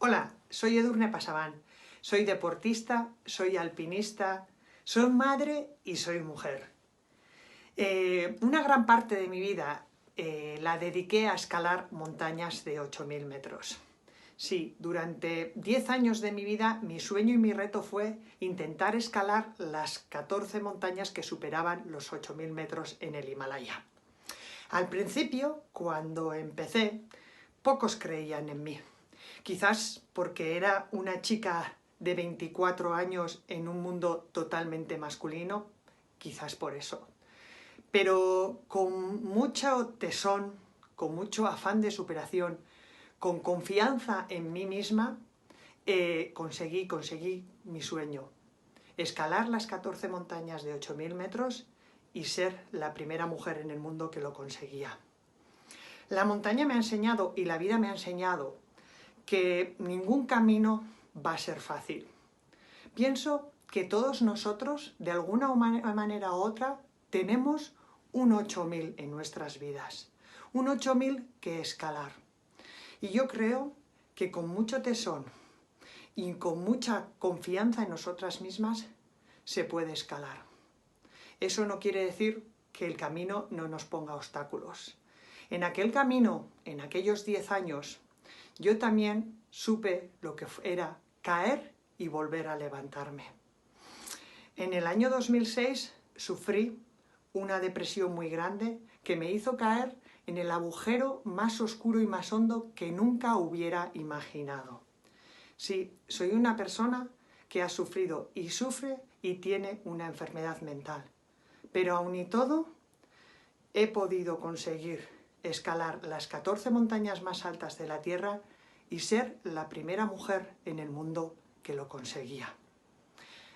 Hola, soy Edurne Pasaban, soy deportista, soy alpinista, soy madre y soy mujer. Una gran parte de mi vida la dediqué a escalar montañas de 8.000 metros. Sí, durante 10 años de mi vida mi sueño y mi reto fue intentar escalar las 14 montañas que superaban los 8.000 metros en el Himalaya. Al principio, cuando empecé, pocos creían en mí. Quizás porque era una chica de 24 años en un mundo totalmente masculino, quizás por eso. Pero con mucho tesón, con mucho afán de superación, con confianza en mí misma, conseguí mi sueño. Escalar las 14 montañas de 8.000 metros y ser la primera mujer en el mundo que lo conseguía. La montaña me ha enseñado y la vida me ha enseñado que ningún camino va a ser fácil. Pienso que todos nosotros, de alguna manera u otra, tenemos un 8.000 en nuestras vidas. Un 8.000 que escalar. Y yo creo que con mucho tesón y con mucha confianza en nosotras mismas se puede escalar. Eso no quiere decir que el camino no nos ponga obstáculos. En aquel camino, en aquellos 10 años, yo también supe lo que era caer y volver a levantarme. En el año 2006 sufrí una depresión muy grande que me hizo caer en el agujero más oscuro y más hondo que nunca hubiera imaginado. Sí, soy una persona que ha sufrido y sufre y tiene una enfermedad mental. Pero aun y todo, he podido conseguir escalar las 14 montañas más altas de la Tierra y ser la primera mujer en el mundo que lo conseguía.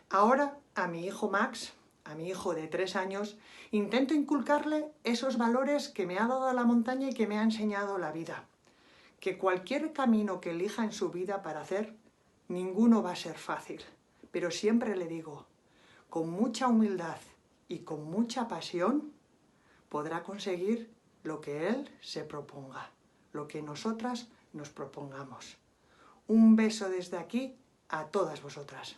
Ahora, a mi hijo Max, a mi hijo de 3 años, intento inculcarle esos valores que me ha dado la montaña y que me ha enseñado la vida. Que cualquier camino que elija en su vida para hacer, ninguno va a ser fácil. Pero siempre le digo, con mucha humildad y con mucha pasión, podrá conseguir lo que él se proponga, lo que nosotras nos propongamos. Un beso desde aquí a todas vosotras.